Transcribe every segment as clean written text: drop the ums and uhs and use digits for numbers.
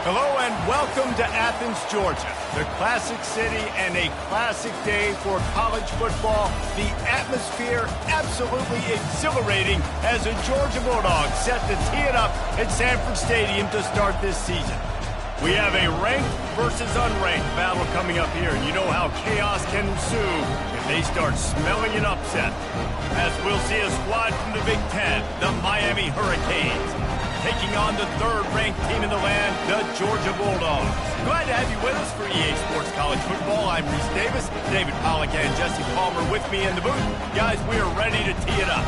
Hello and welcome to Athens, Georgia, the classic city and a classic day for college football. The atmosphere absolutely exhilarating as the Georgia Bulldogs set to tee it up at Sanford Stadium to start this season. We have a ranked versus unranked battle coming up here, and you know how chaos can ensue if they start smelling an upset. As we'll see a squad from the Big Ten, the Miami Hurricanes, taking on the third-ranked team in the land, the Georgia Bulldogs. Glad to have you with us for EA Sports College Football. I'm Reese Davis, David Pollack and Jesse Palmer with me in the booth. Guys, we are ready to tee it up.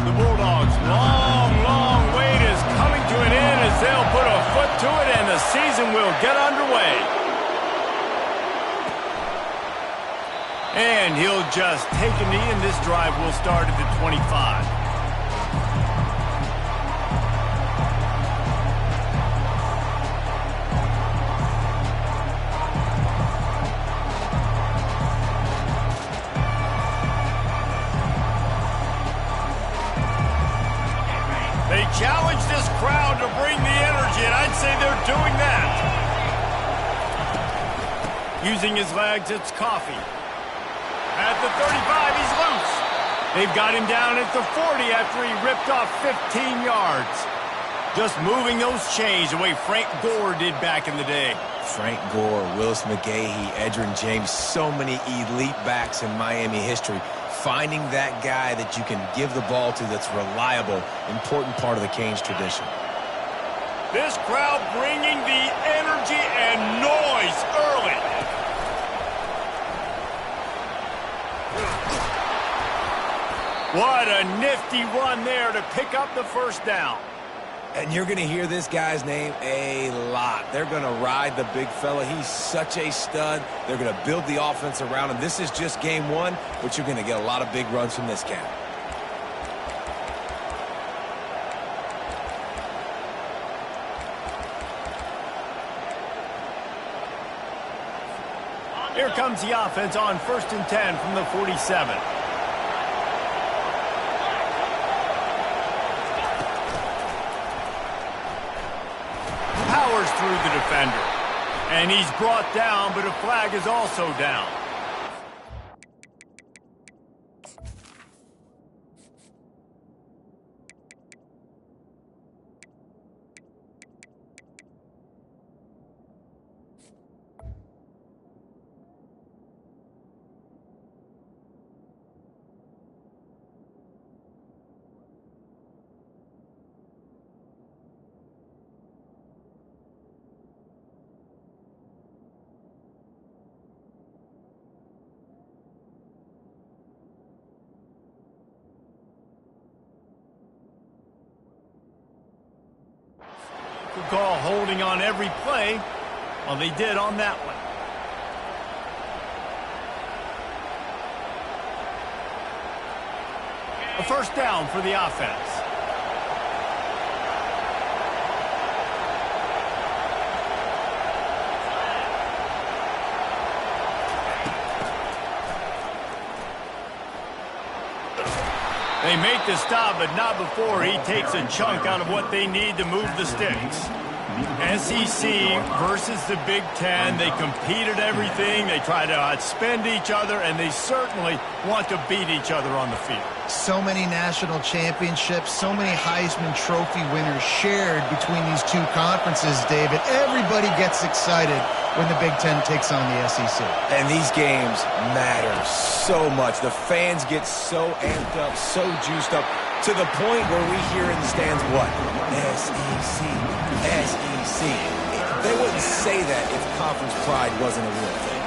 The Bulldogs' long wait is coming to an end as they'll put a foot to it and the season will get underway. And he'll just take a knee and this drive will start at the 25. They challenge this crowd to bring the energy, and I'd say they're doing that. Using his legs, it's Coffee. At the 35, he's loose. They've got him down at the 40 after he ripped off 15 yards. Just moving those chains the way Frank Gore did back in the day. Frank Gore, Willis McGahee, Edgerrin James, so many elite backs in Miami history. Finding that guy that you can give the ball to that's reliable, important part of the Canes tradition. This crowd bringing the energy and noise early. What a nifty run there to pick up the first down. And you're going to hear this guy's name a lot. They're going to ride the big fella. He's such a stud. They're going to build the offense around him. This is just game one, but you're going to get a lot of big runs from this cat. Here comes the offense on 1st and 10 from the 47. Powers through the defender. And he's brought down, but a flag is also down. Good call holding on every play. Well, they did on that one. A first down for the offense. They make the stop, but not before he takes a chunk out of what they need to move the sticks. SEC versus the Big Ten. They compete at everything. They try to outspend each other, and they certainly want to beat each other on the field. So many national championships, so many Heisman Trophy winners shared between these two conferences, David. Everybody gets excited when the Big Ten takes on the SEC. And these games matter so much. The fans get so amped up, so juiced up, to the point where we hear in the stands what? SEC, SEC. They wouldn't say that if conference pride wasn't a real thing.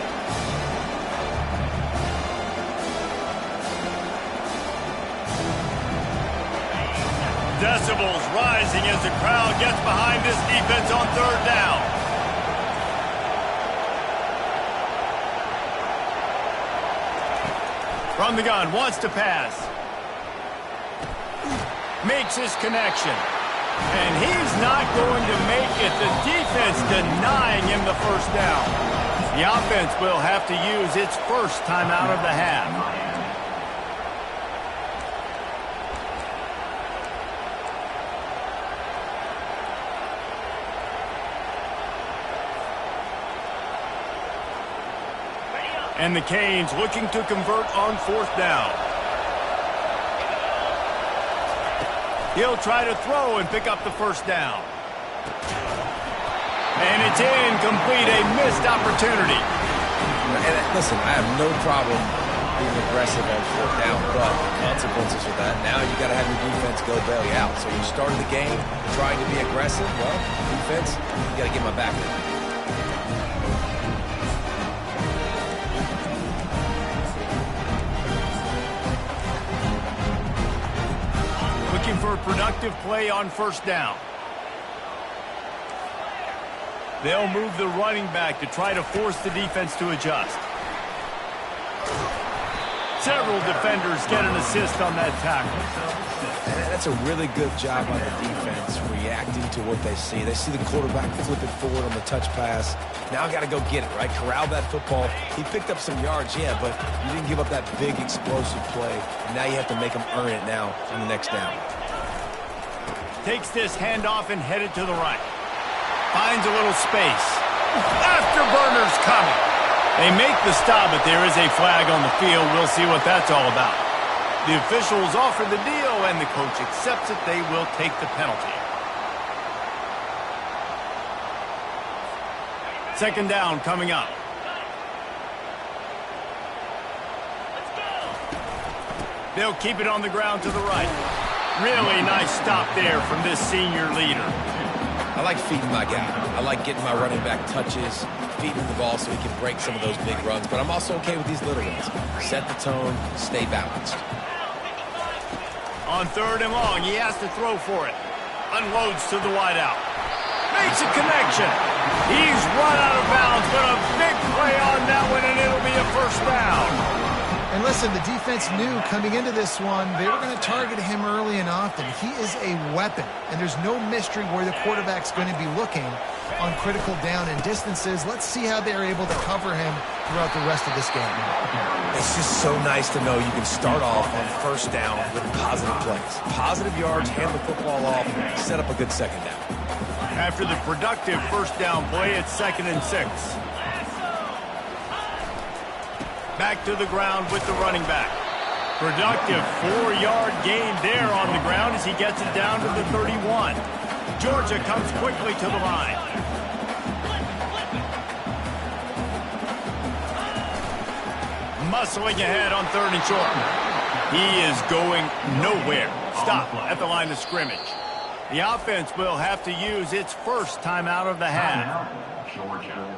Decibels rising as the crowd gets behind this defense on 3rd down. From the gun, wants to pass. Makes his connection. And he's not going to make it. The defense denying him the first down. The offense will have to use its first timeout of the half. And the Canes looking to convert on fourth down. He'll try to throw and pick up the first down. And it's incomplete, a missed opportunity. And listen, I have no problem being aggressive on fourth down, but consequences of that. Now you got to have your defense go bail you out. So when you started the game trying to be aggressive, well, defense, you got to get my back there. Looking for a productive play on first down. They'll move the running back to try to force the defense to adjust. Several defenders get an assist on that tackle. And that's a really good job on the defense, reacting to what they see. They see the quarterback flip it forward on the touch pass. Now I got to go get it, right? Corral that football. He picked up some yards, yeah, but you didn't give up that big explosive play. And now you have to make him earn it now on the next down. Takes this handoff and headed to the right. Finds a little space. Afterburners coming. They make the stop, but there is a flag on the field. We'll see what that's all about. The officials offer the deal, and the coach accepts it. They will take the penalty. Second down coming up. They'll keep it on the ground to the right. Really nice stop there from this senior leader. I like feeding my guy. I like getting my running back touches, feeding the ball so he can break some of those big runs. But I'm also okay with these little ones. Set the tone, stay balanced. On third and long, he has to throw for it. Unloads to the wideout. Makes a connection. He's run out of bounds, but a big play on that one, and it'll be a first down. And listen, the defense knew coming into this one, they were going to target him early and often. He is a weapon, and there's no mystery where the quarterback's going to be looking on critical down and distances. Let's see how they're able to cover him throughout the rest of this game. It's just so nice to know you can start off on first down with positive plays. Positive yards, hand the football off, set up a good second down. After the productive first down play, it's 2nd and 6. Back to the ground with the running back. Productive 4-yard gain there on the ground as he gets it down to the 31. Georgia comes quickly to the line. Muscling ahead on 3rd and short. He is going nowhere. Stop at the line of scrimmage. The offense will have to use its first timeout of the half. Georgia.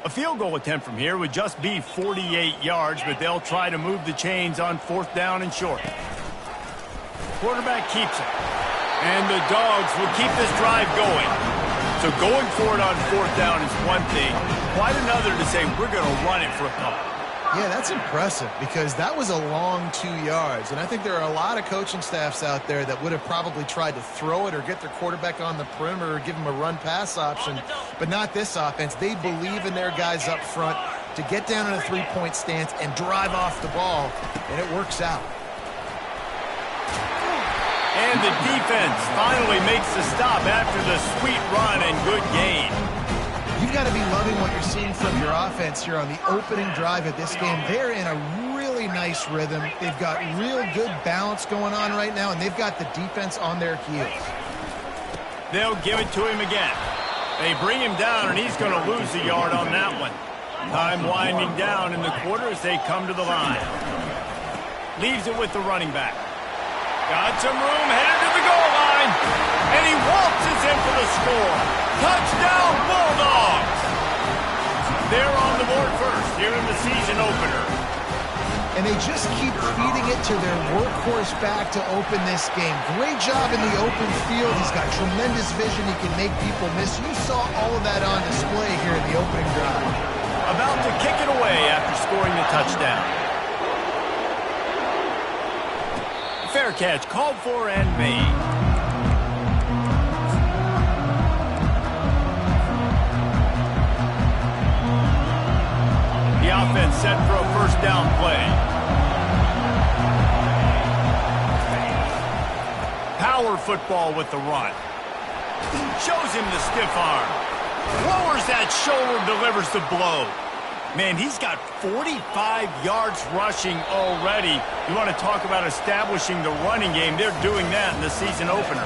A field goal attempt from here would just be 48 yards, but they'll try to move the chains on 4th down and short. Quarterback keeps it. And the Dogs will keep this drive going. So going for it on 4th down is one thing. Quite another to say we're going to run it for a couple. Yeah, that's impressive because that was a long 2 yards. And I think there are a lot of coaching staffs out there that would have probably tried to throw it or get their quarterback on the perimeter or give him a run-pass option. But not this offense. They believe in their guys up front to get down in a three-point stance and drive off the ball, and it works out. And the defense finally makes the stop after the sweet run and good gain. You've got to be loving what you're seeing from your offense here on the opening drive of this game. They're in a really nice rhythm. They've got real good balance going on right now, and they've got the defense on their heels. They'll give it to him again. They bring him down, and he's going to lose a yard on that one. Time winding down in the quarter as they come to the line. Leaves it with the running back. Got some room, headed to the goal line. And he waltzes in for the score. Touchdown, Bulldogs! They're on the board first here in the season opener. and they just keep feeding it to their workhorse back to open this game. Great job in the open field. He's got tremendous vision. He can make people miss. You saw all of that on display here in the opening drive. About to kick it away after scoring the touchdown. Fair catch called for and made. The offense set for a first down play. Power football with the run. Shows him the stiff arm. Lowers that shoulder, delivers the blow. Man, he's got 45 yards rushing already. You want to talk about establishing the running game. They're doing that in the season opener.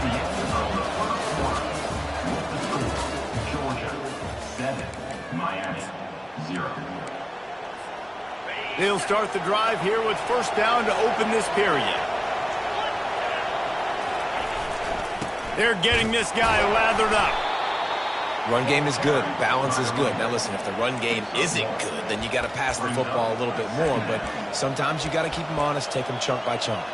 Georgia, 7. Miami, 0. They'll start the drive here with first down to open this period. They're getting this guy lathered up. Run game is good. Balance is good. Now listen, if the run game isn't good, then you got to pass the football a little bit more. But sometimes you got to keep them honest, take them chunk by chunk.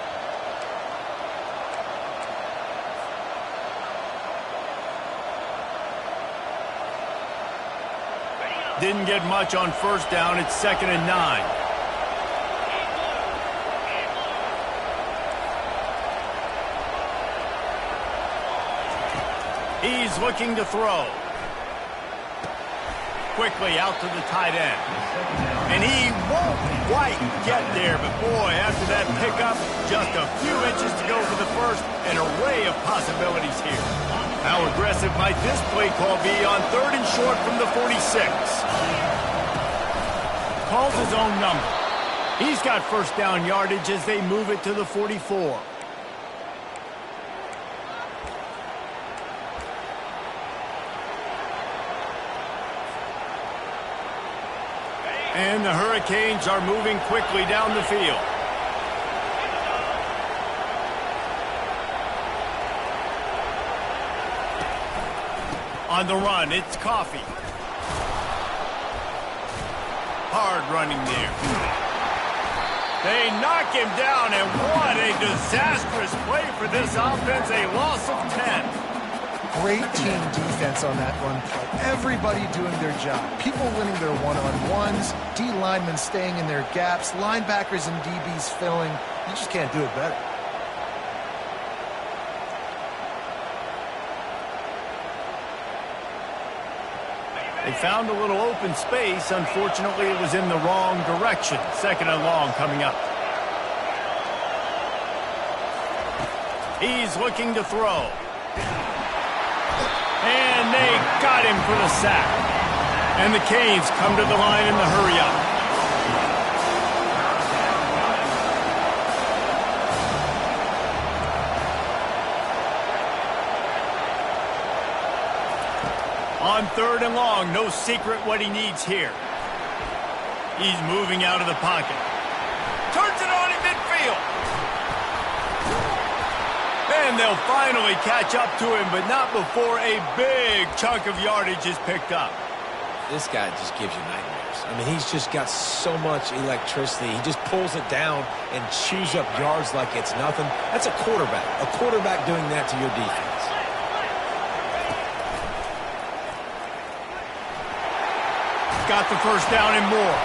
Didn't get much on first down. It's 2nd and 9. He's looking to throw. Quickly out to the tight end. And he won't quite get there, but boy, after that pickup, just a few inches to go for the first. An array of possibilities here. How aggressive might this play call be on 3rd and short from the 46? Calls his own number. He's got first down yardage as they move it to the 44. And the Hurricanes are moving quickly down the field. On the run, it's Coffee. Hard running there. They knock him down, and what a disastrous play for this offense. A loss of 10. Great team defense on that run play. Everybody doing their job. People winning their one-on-ones, D linemen staying in their gaps, linebackers and DBs filling. You just can't do it better. They found a little open space. Unfortunately, it was in the wrong direction. 2nd and long coming up. He's looking to throw. And they got him for the sack. And the Canes come to the line in the hurry-up. On 3rd and long, no secret what he needs here. He's moving out of the pocket. Turns it on in midfield. And they'll finally catch up to him, but not before a big chunk of yardage is picked up. This guy just gives you nightmares. I mean, he's just got so much electricity. He just pulls it down and chews up yards like it's nothing. That's a quarterback. A quarterback doing that to your defense. Got the first down and more.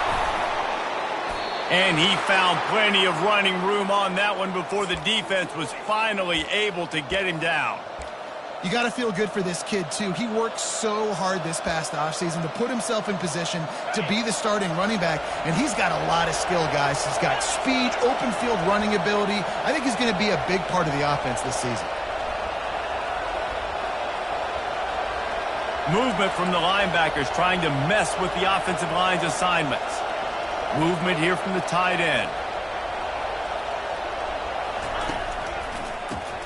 And he found plenty of running room on that one before the defense was finally able to get him down. You got to feel good for this kid, too. He worked so hard this past offseason to put himself in position to be the starting running back, and he's got a lot of skill, guys. He's got speed, open field running ability. I think he's going to be a big part of the offense this season. Movement from the linebackers trying to mess with the offensive line's assignments. Movement here from the tight end.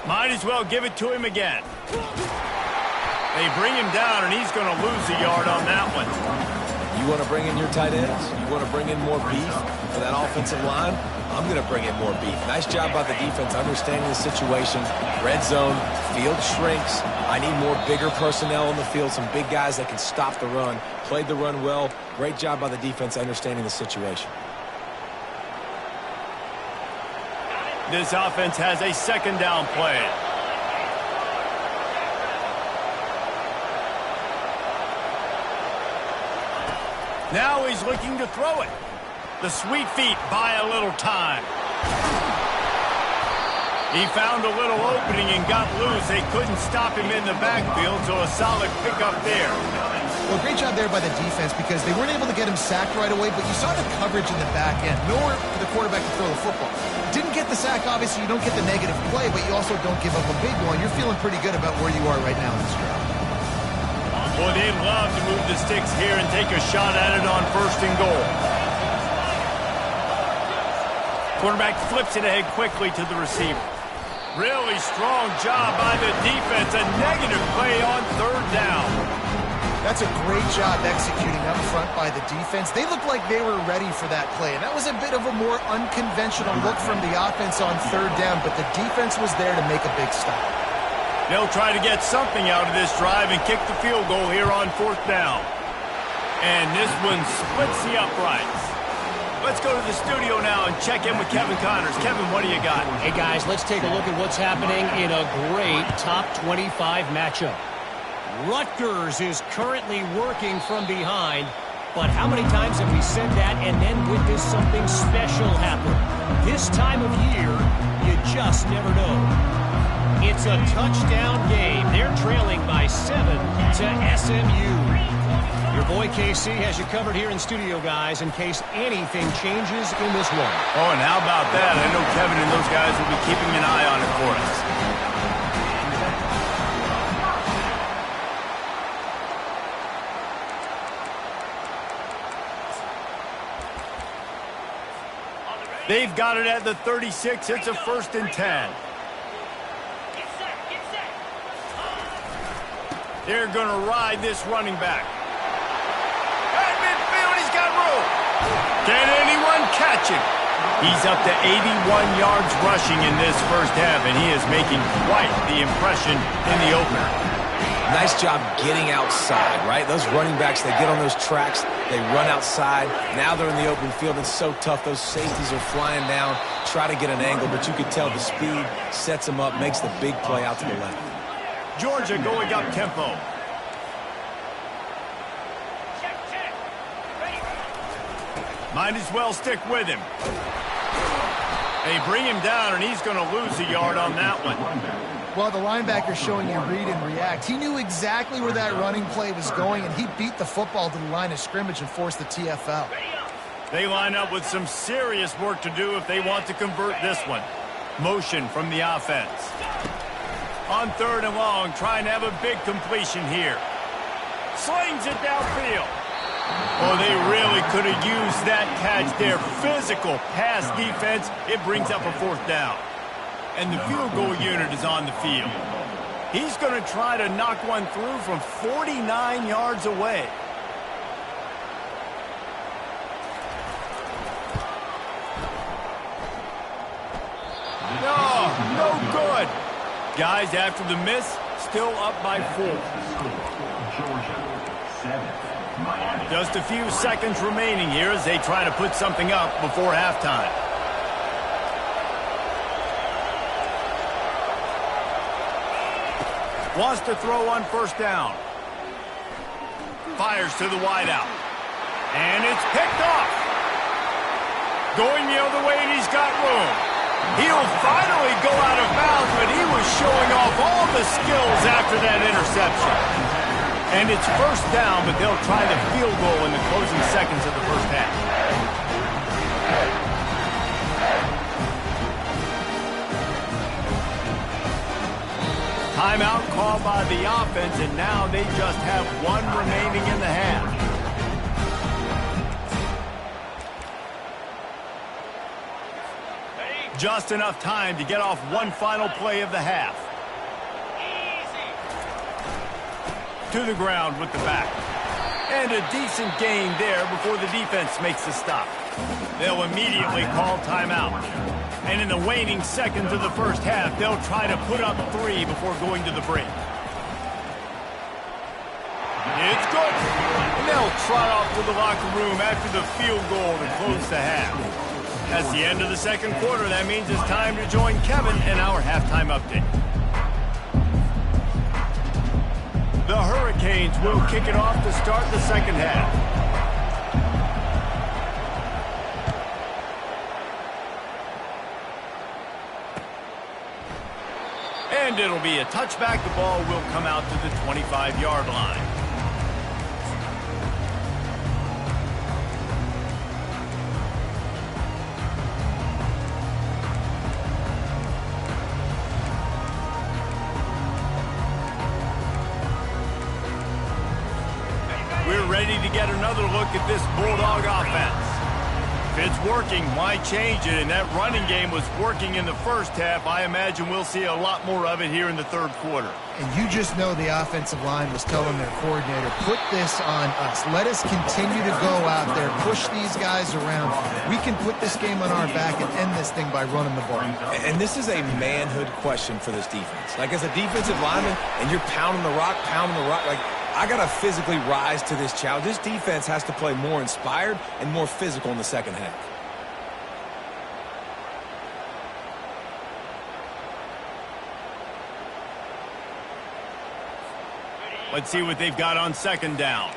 Might as well give it to him again. They bring him down, and he's going to lose a yard on that one. You want to bring in your tight ends? You want to bring in more beef for that offensive line? I'm going to bring in more beef. Nice job by the defense understanding the situation. Red zone, field shrinks. I need more bigger personnel on the field, some big guys that can stop the run. Played the run well. Great job by the defense understanding the situation. This offense has a second down play. Now he's looking to throw it. The sweet feet buy a little time. He found a little opening and got loose. They couldn't stop him in the backfield, so a solid pickup there. Well, great job there by the defense because they weren't able to get him sacked right away, but you saw the coverage in the back end. Nowhere for the quarterback to throw the football. Didn't get the sack, obviously. You don't get the negative play, but you also don't give up a big one. You're feeling pretty good about where you are right now in this drive. Boy, they'd love to move the sticks here and take a shot at it on 1st and goal. Quarterback flips it ahead quickly to the receiver. Really strong job by the defense. A negative play on 3rd down. That's a great job executing up front by the defense. They looked like they were ready for that play, and that was a bit of a more unconventional look from the offense on 3rd down, but the defense was there to make a big stop. They'll try to get something out of this drive and kick the field goal here on 4th down. And this one splits the uprights. Let's go to the studio now and check in with Kevin Connors. Kevin, what do you got? Hey, guys, let's take a look at what's happening in a great top 25 matchup. Rutgers is currently working from behind, but how many times have we said that and then witnessed something special happen? This time of year, you just never know. It's a touchdown game. They're trailing by 7 to SMU. Your boy KC has you covered here in studio, guys, in case anything changes in this one. Oh, and how about that? I know Kevin and those guys will be keeping an eye on it for us. They've got it at the 36. It's a 1st and 10. They're going to ride this running back. At midfield, he's got room. Can anyone catch him? He's up to 81 yards rushing in this 1st half, and he is making quite the impression in the opener. Nice job getting outside, right? Those running backs, they get on those tracks, they run outside. Now they're in the open field. It's so tough. Those safeties are flying down, try to get an angle, but you can tell the speed sets them up, makes the big play out to the left. Georgia going up tempo. Might as well stick with him. They bring him down, and he's going to lose a yard on that one. Well, the linebacker's showing you read and react. He knew exactly where that running play was going, and he beat the football to the line of scrimmage and forced the TFL. They line up with some serious work to do if they want to convert this one. Motion from the offense. On 3rd and long, trying to have a big completion here. Slings it downfield. Oh, they really could have used that catch there. Physical pass defense. It brings up a 4th down. And the field goal unit is on the field. He's going to try to knock one through from 49 yards away. No good. Guys, after the miss, still up by 4. Georgia, 7. Miami. Just a few seconds remaining here as they try to put something up before halftime. Wants to throw on 1st down. Fires to the wideout. And it's picked off. Going the other way, and he's got room. He'll finally go out of bounds, but he was showing off all the skills after that interception. And it's 1st down, but they'll try the field goal in the closing seconds of the 1st half. Timeout called by the offense, and now they just have one remaining in the half. Just enough time to get off one final play of the half. To the ground with the back. And a decent gain there before the defense makes the stop. They'll immediately call timeout. And in the waning seconds of the 1st half, they'll try to put up 3 before going to the break. It's good. And they'll trot off to the locker room after the field goal to close the half. That's the end of the second quarter. That means it's time to join Kevin in our halftime update. The Hurricanes will kick it off to start the second half. And it'll be a touchback. The ball will come out to the 25-yard line. We're ready to get another look at this Bulldog offense. If it's working, why change it? And that running game was working in the first half. I imagine we'll see a lot more of it here in the third quarter. And you just know the offensive line was telling their coordinator, put this on us. Let us continue to go out there, push these guys around. We can put this game on our back and end this thing by running the ball. And this is a manhood question for this defense. Like, as a defensive lineman, and you're pounding the rock, like, I got to physically rise to this challenge. This defense has to play more inspired and more physical in the second half. Let's see what they've got on second down.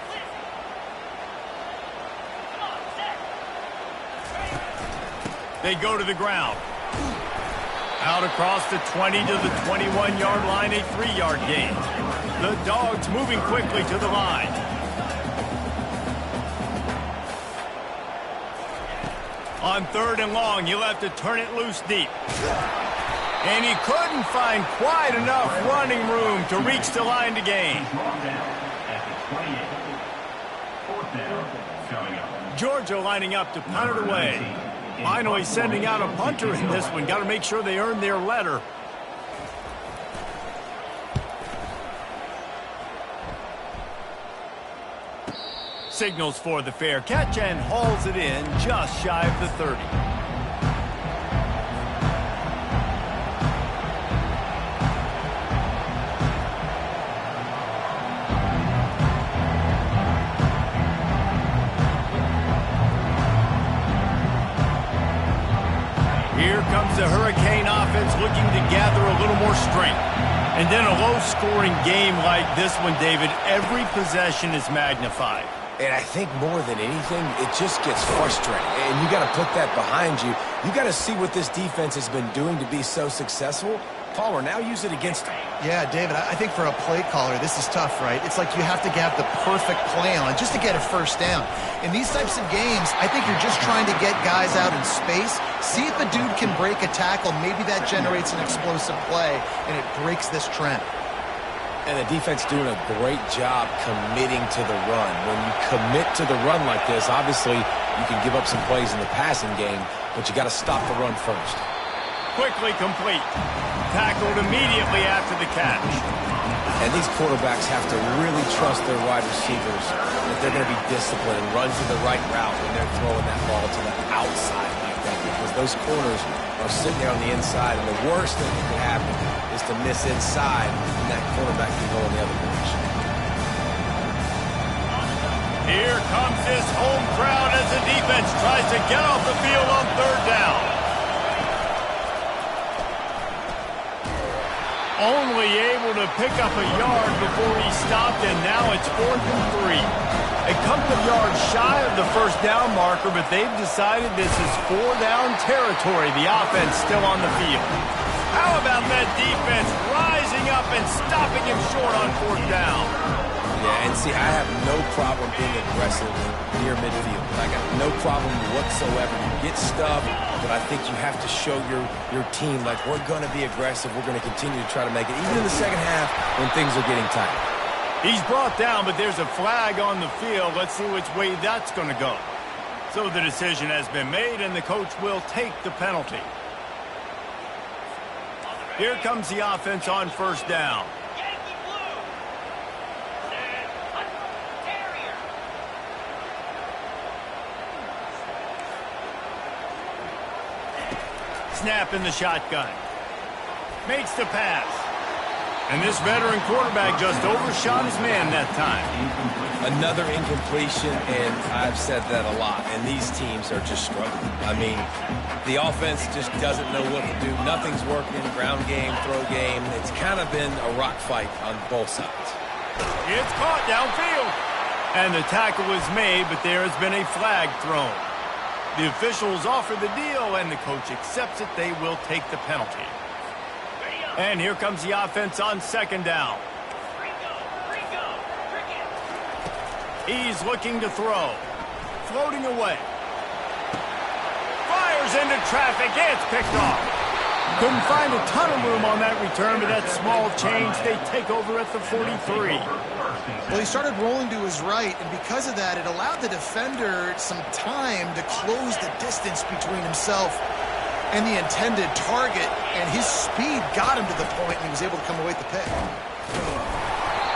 They go to the ground. Out across the 20 to the 21-yard line, a 3-yard gain. The Dogs moving quickly to the line. On third and long, he'll have to turn it loose deep. And he couldn't find quite enough running room to reach the line to gain. Georgia lining up to punt it away. Finally sending out a punter in this one. Got to make sure they earn their letter. Signals for the fair catch and hauls it in just shy of the 30. Here comes the Hurricane offense looking to gather a little more strength. And then a low-scoring game like this one, David, every possession is magnified. And I think more than anything, it just gets frustrating. And you got to put that behind you. You got to see what this defense has been doing to be so successful. Palmer, now use it against them. Yeah, David, I think for a play caller, this is tough, right? It's like you have to have the perfect play on just to get a first down. In these types of games, I think you're just trying to get guys out in space, see if a dude can break a tackle. Maybe that generates an explosive play, and it breaks this trend. And the defense doing a great job committing to the run. When you commit to the run like this, obviously you can give up some plays in the passing game, but you got to stop the run first. Quickly complete. Tackled immediately after the catch. And these quarterbacks have to really trust their wide receivers that they're going to be disciplined and run to the right route when they're throwing that ball to the outside like that, because those corners are sitting there on the inside, and the worst thing that could happen is to miss inside, and that quarterback can go in the other direction. Here comes this home crowd as the defense tries to get off the field on third down. Only able to pick up a yard before he stopped, and now it's 4th and 3. A couple of yards shy of the first down marker, but they've decided this is 4-down territory. The offense still on the field. How about that defense rising up and stopping him short on 4th down? Yeah, and see, I have no problem being aggressive near midfield. I got no problem whatsoever. You get stuff, but I think you have to show your team, like, we're going to be aggressive. We're going to continue to try to make it, even in the second half when things are getting tight. He's brought down, but there's a flag on the field. Let's see which way that's going to go. So the decision has been made, and the coach will take the penalty. Here comes the offense on first down. Snap in the shotgun. Makes the pass. And this veteran quarterback just overshot his man that time. Another incompletion, and I've said that a lot, and these teams are just struggling. I mean, the offense just doesn't know what to do. Nothing's working, ground game, throw game. It's kind of been a rock fight on both sides. It's caught downfield. And the tackle was made, but there has been a flag thrown. The officials offer the deal, and the coach accepts it. They will take the penalty. And here comes the offense on second down. He's looking to throw. Floating away. Fires into traffic. It's picked off. Couldn't find a ton of room on that return, but that small change, they take over at the 43. Well, he started rolling to his right, and because of that, it allowed the defender some time to close the distance between himself and the intended target, and his speed got him to the point, and he was able to come away with the pick.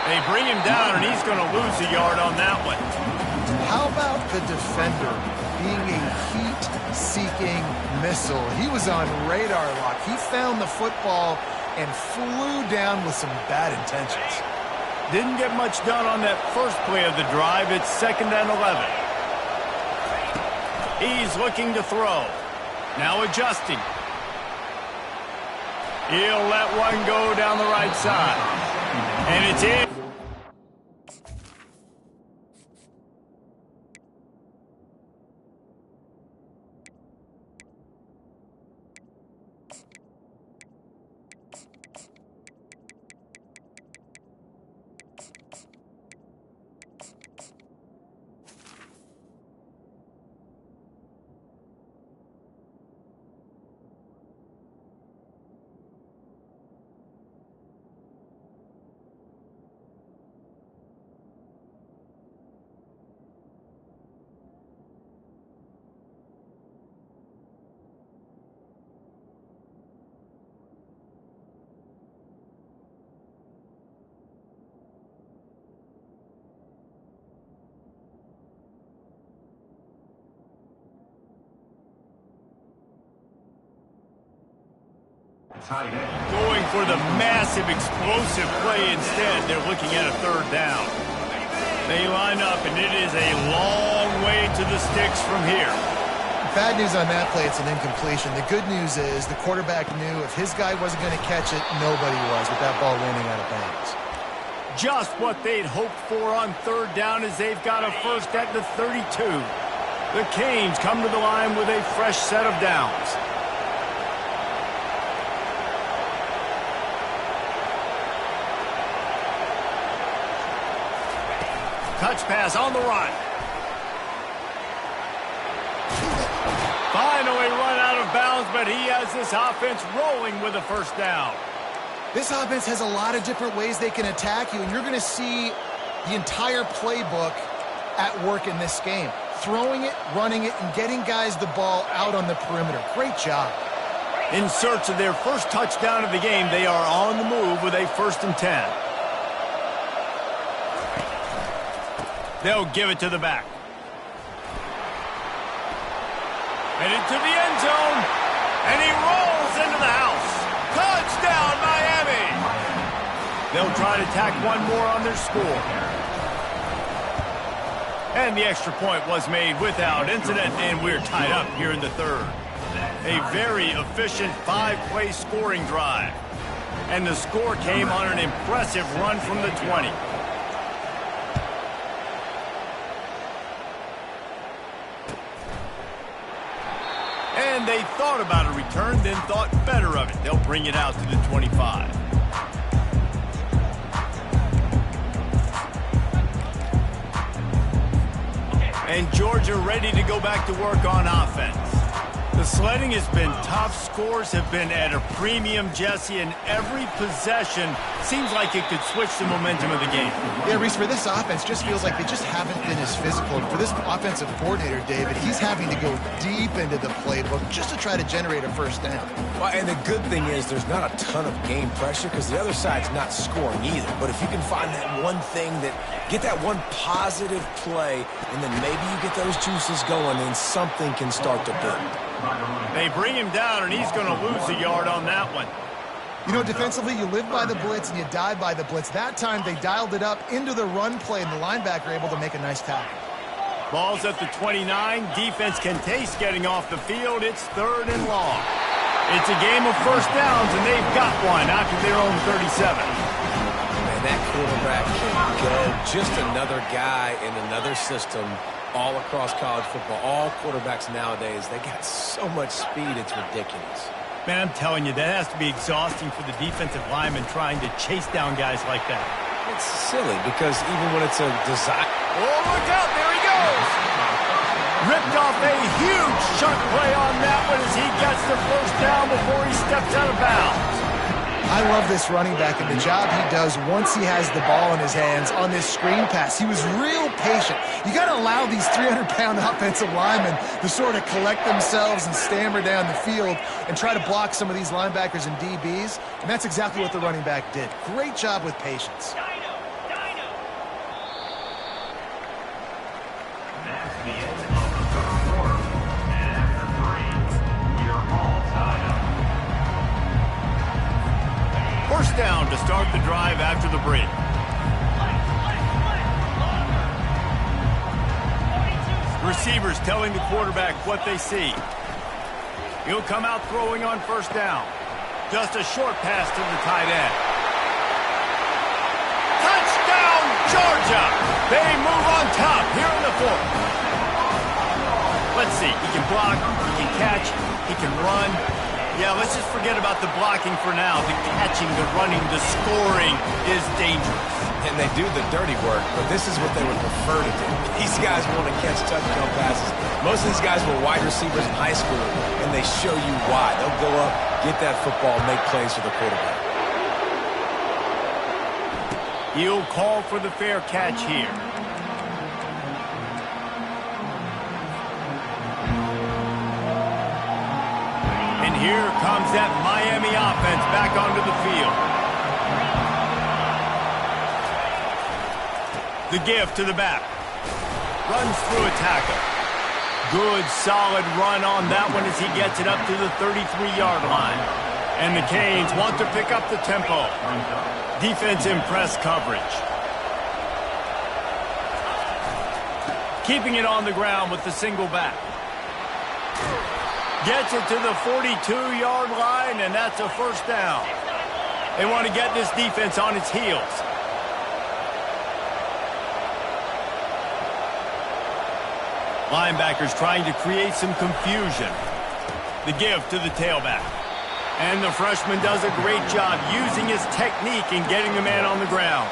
They bring him down, and he's going to lose a yard on that one. How about the defender being a heat-seeking missile? He was on radar lock. He found the football and flew down with some bad intentions. Didn't get much done on that first play of the drive. It's 2nd and 11. He's looking to throw. Now adjusting. He'll let one go down the right side. And it's in. Going for the massive, explosive play instead. They're looking at a 3rd down. They line up, and it is a long way to the sticks from here. Bad news on that play, it's an incompletion. The good news is the quarterback knew if his guy wasn't going to catch it, nobody was with that ball landing out of bounds. Just what they'd hoped for on 3rd down as they've got a first at the 32. The Canes come to the line with a fresh set of downs. Touch pass on the run. Finally run out of bounds, but he has this offense rolling with a first down. This offense has a lot of different ways they can attack you, and you're going to see the entire playbook at work in this game. Throwing it, running it, and getting guys the ball out on the perimeter. Great job. In search of their first touchdown of the game, they are on the move with a 1st and 10. They'll give it to the back. And into the end zone. And he rolls into the house. Touchdown, Miami! They'll try to tack one more on their score. And the extra point was made without incident, and we're tied up here in the 3rd. A very efficient 5-play scoring drive. And the score came on an impressive run from the 20. And they thought about a return, then thought better of it. They'll bring it out to the 25. And Georgia ready to go back to work on offense. The sledding has been tough. Scores have been at a premium, Jesse, and every possession seems like it could switch the momentum of the game. Yeah, Reese, for this offense, just feels like they just haven't been as physical. And for this offensive coordinator, David, he's having to go deep into the playbook just to try to generate a first down. Well, and the good thing is there's not a ton of game pressure because the other side's not scoring either. But if you can find that one thing get that one positive play, and then maybe you get those juices going, then something can start to build. They bring him down, and he's going to lose a yard on that one. You know, defensively, you live by the blitz and you die by the blitz. That time, they dialed it up into the run play, and the linebacker able to make a nice tackle. Ball's at the 29. Defense can taste getting off the field. It's 3rd and long. It's a game of first downs, and they've got one after their own 37. Man, that quarterback can go. Just another guy in another system all across college football. All quarterbacks nowadays, they got so much speed, it's ridiculous. Man, I'm telling you, that has to be exhausting for the defensive lineman trying to chase down guys like that. It's silly because even when it's a design... Oh, look out, there he goes! Ripped off a huge chunk play on that one as he gets the first down before he steps out of bounds. I love this running back and the job he does once he has the ball in his hands on this screen pass. He was real patient. You got to allow these 300-pound offensive linemen to sort of collect themselves and stammer down the field and try to block some of these linebackers and DBs, and that's exactly what the running back did. Great job with patience. That's the end of the third quarter. And after 3, you're all tied up. First down to start the drive after the break. Receivers telling the quarterback what they see. He'll come out throwing on first down. Just a short pass to the tight end. Touchdown, Georgia! They move on top here in the 4th. Let's see. He can block, he can catch, he can run. Yeah, let's just forget about the blocking for now. The catching, the running, the scoring is dangerous. And they do the dirty work, but this is what they would prefer to do. These guys want to catch touchdown passes. Most of these guys were wide receivers in high school, and they show you why. They'll go up, get that football, make plays for the quarterback. He'll call for the fair catch here. And here comes that Miami offense back onto the field. The give to the back. Runs through a tackle. Good, solid run on that one as he gets it up to the 33-yard line. And the Canes want to pick up the tempo. Defense in press coverage. Keeping it on the ground with the single back. Gets it to the 42-yard line, and that's a first down. They want to get this defense on its heels. Linebackers trying to create some confusion. The give to the tailback. And the freshman does a great job using his technique and getting the man on the ground.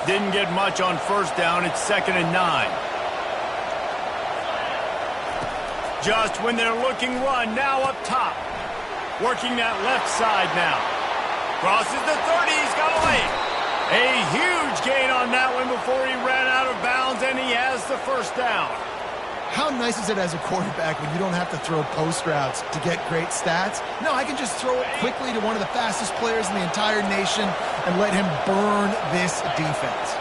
Didn't get much on first down. It's 2nd and 9. Just when they're looking run, now up top. Working that left side now. Crosses the 30, he's got a lane. A huge gain on that one before he ran out of bounds, and he has the first down. How nice is it as a quarterback when you don't have to throw post routes to get great stats? No, I can just throw it quickly to one of the fastest players in the entire nation and let him burn this defense.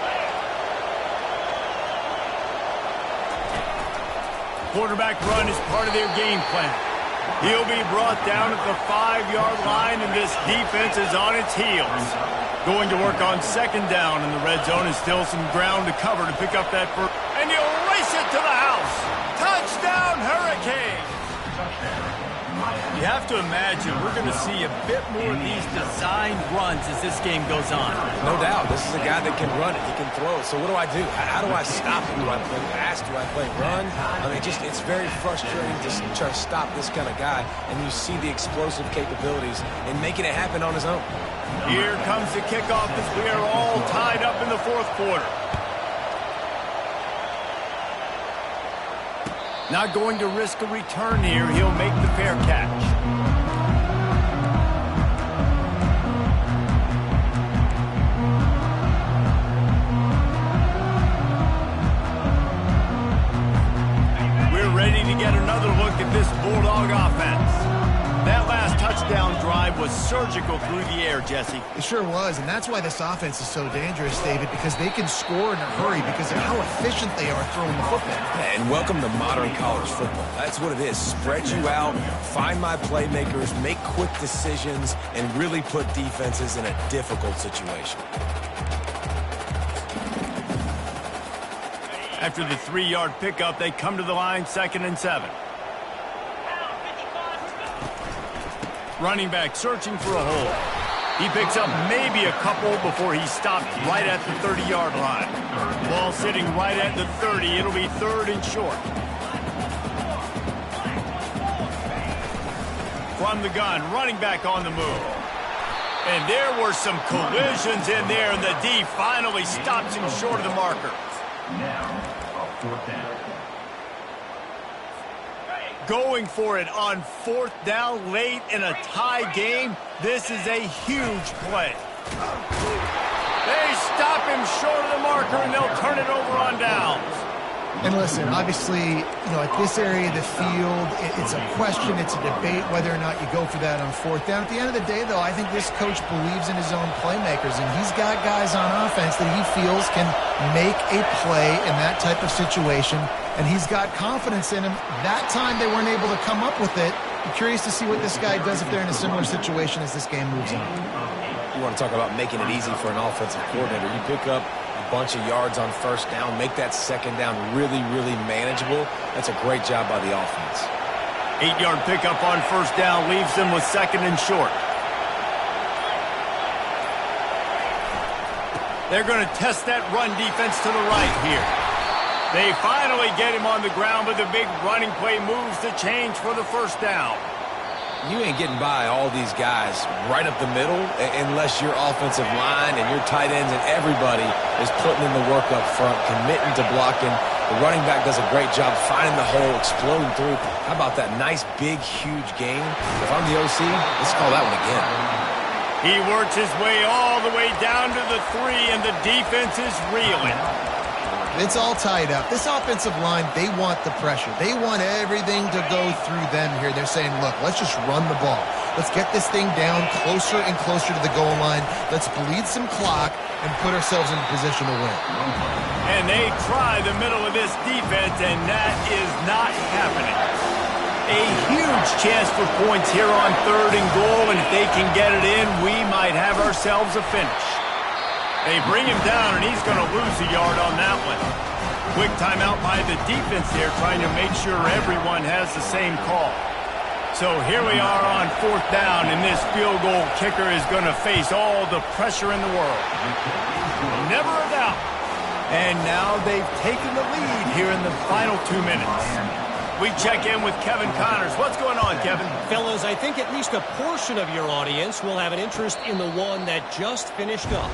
Quarterback run is part of their game plan. He'll be brought down at the 5-yard line, and this defense is on its heels. Going to work on second down, and the red zone is still some ground to cover to pick up that first. And he'll race it to the house. Touchdown, Hurricanes! You have to imagine we're going to see a bit more of these designed runs as this game goes on. No doubt. This is a guy that can run it. He can throw it. So what do I do? How do I stop him? Do I play pass? Do I play run? I mean, it's very frustrating to try to stop this kind of guy, and you see the explosive capabilities in making it happen on his own. Here comes the kickoff as we are all tied up in the 4th quarter. Not going to risk a return here. He'll make the fair catch. We're ready to get another look at this Bulldog offense. That last touchdown drive line was surgical through the air, Jesse. It sure was, and that's why this offense is so dangerous, David, because they can score in a hurry because of how efficient they are throwing the football. And welcome to modern college football. That's what it is. Spread you out, find my playmakers, make quick decisions, and really put defenses in a difficult situation. After the 3-yard pickup, they come to the line, 2nd and 7. Running back searching for a hole. He picks up maybe a couple before he stopped right at the 30-yard line. Ball sitting right at the 30. It'll be 3rd and short. From the gun, running back on the move. And there were some collisions in there, and the D finally stops him short of the marker. Now, a 4th down. Going for it on 4th down late in a tie game. This is a huge play. They stop him short of the marker, and they'll turn it over on downs. And listen, obviously, at this area of the field, it's a question, it's a debate whether or not you go for that on 4th down. At the end of the day, though, I think this coach believes in his own playmakers, and he's got guys on offense that he feels can make a play in that type of situation, and he's got confidence in him. That time they weren't able to come up with it. I'm curious to see what this guy does if they're in a similar situation as this game moves on. You want to talk about making it easy for an offensive coordinator. You pick up a bunch of yards on 1st down, make that 2nd down really, really manageable. That's a great job by the offense. 8-yard pickup on 1st down leaves them with 2nd and short. They're going to test that run defense to the right here. They finally get him on the ground, but the big running play moves the change for the 1st down. You ain't getting by all these guys right up the middle unless your offensive line and your tight ends and everybody is putting in the work up front, committing to blocking. The running back does a great job finding the hole, exploding through. How about that nice, big, huge gain? If I'm the OC, let's call that one again. He works his way all the way down to the 3, and the defense is reeling. It's all tied up. This offensive line, they want the pressure. They want everything to go through them here. They're saying, look, let's just run the ball. Let's get this thing down closer and closer to the goal line. Let's bleed some clock and put ourselves in position to win. And they try the middle of this defense, and that is not happening. A huge chance for points here on 3rd and goal, and if they can get it in, we might have ourselves a finish. They bring him down, and he's going to lose a yard on that one. Quick timeout by the defense there, trying to make sure everyone has the same call. So here we are on 4th down, and this field goal kicker is going to face all the pressure in the world. Never a doubt. And now they've taken the lead here in the final 2 minutes. We check in with Kevin Connors. What's going on, Kevin? Fellas, I think at least a portion of your audience will have an interest in the one that just finished up.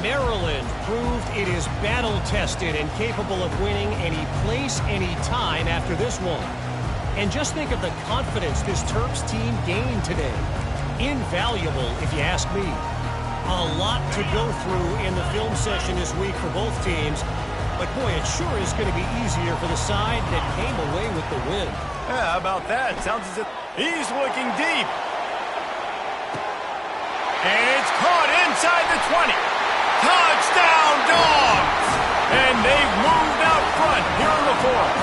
Maryland proved it is battle-tested and capable of winning any place, any time after this one. And just think of the confidence this Terps team gained today. Invaluable, if you ask me. A lot to go through in the film session this week for both teams. But, boy, it sure is going to be easier for the side that came away with the win. Yeah, how about that? Sounds as if he's looking deep. And it's caught inside the 20. Touchdown, Dogs! And they've moved out front here in the 4th.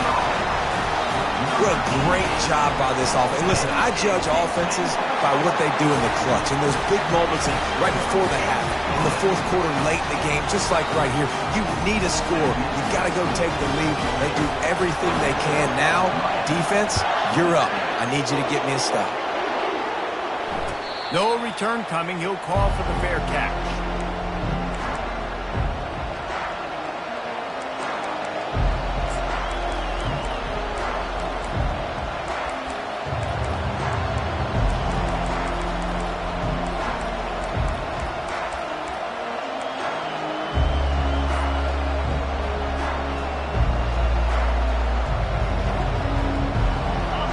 What a great job by this offense. And listen, I judge offenses by what they do in the clutch. In those big moments right before the half, in the 4th quarter, late in the game, just like right here, you need a score. You got to go take the lead. They do everything they can. Now, defense, you're up. I need you to get me a stop. No return coming. He'll call for the fair catch.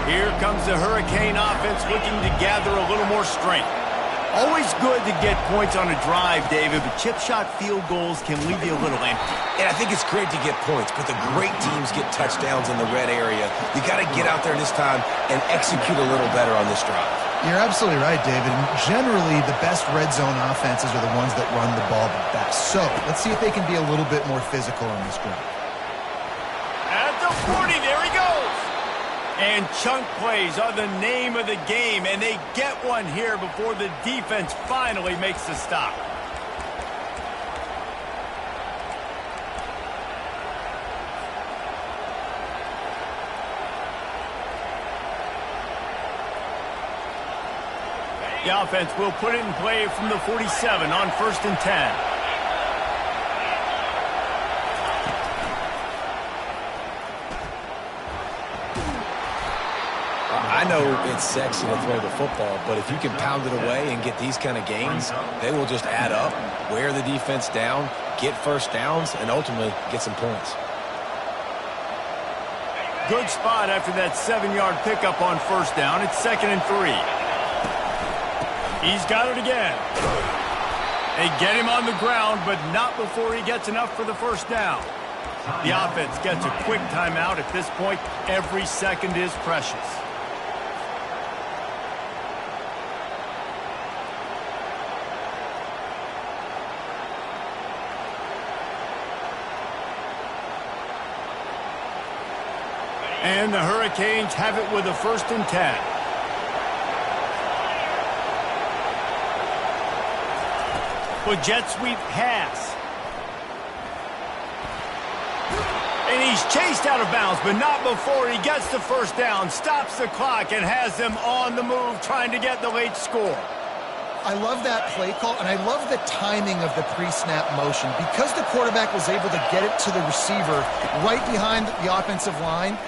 Here comes the Hurricane offense looking to gather a little more strength. Always good to get points on a drive, David, but chip shot field goals can leave you a little empty. And I think it's great to get points, but the great teams get touchdowns in the red area. You got to get out there this time and execute a little better on this drive. You're absolutely right, David. And generally, the best red zone offenses are the ones that run the ball the best. So let's see if they can be a little bit more physical on this drive. At the 40, there he goes. And chunk plays are the name of the game, and they get one here before the defense finally makes the stop. The offense will put it in play from the 47 on 1st and 10. I know it's sexy to throw the football, but if you can pound it away and get these kind of gains, they will just add up, wear the defense down, get first downs, and ultimately get some points. Good spot after that 7-yard pickup on 1st down. It's 2nd and 3. He's got it again. They get him on the ground, but not before he gets enough for the 1st down. The offense gets a quick timeout. At this point, every second is precious. And the Hurricanes have it with a 1st and 10. With jet sweep pass. And he's chased out of bounds, but not before he gets the 1st down, stops the clock, and has them on the move trying to get the late score. I love that play call, and I love the timing of the pre-snap motion. Because the quarterback was able to get it to the receiver right behind the offensive line,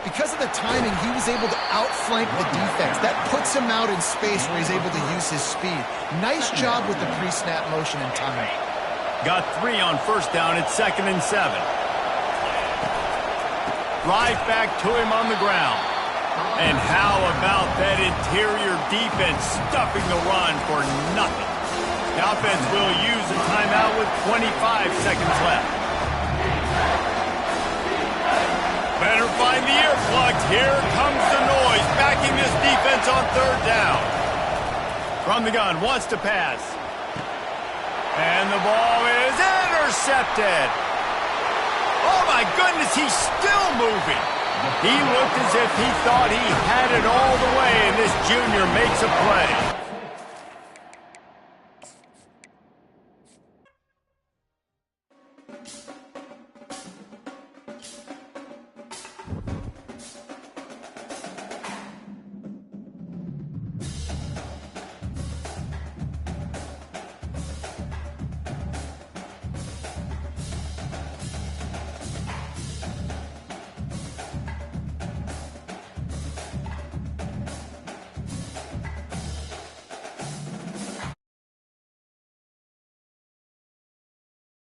because of the timing, he was able to outflank the defense. That puts him out in space where he's able to use his speed. Nice job with the pre-snap motion and timing. Got 3 on 1st down. It's 2nd and 7. Right back to him on the ground. And how about that interior defense stuffing the run for nothing? The offense will use a timeout with 25 seconds left. Better find the earplugs. Here comes the noise, backing this defense on 3rd down. From the gun, wants to pass. And the ball is intercepted. Oh, my goodness, he's still moving. He looked as if he thought he had it all the way, and this junior makes a play.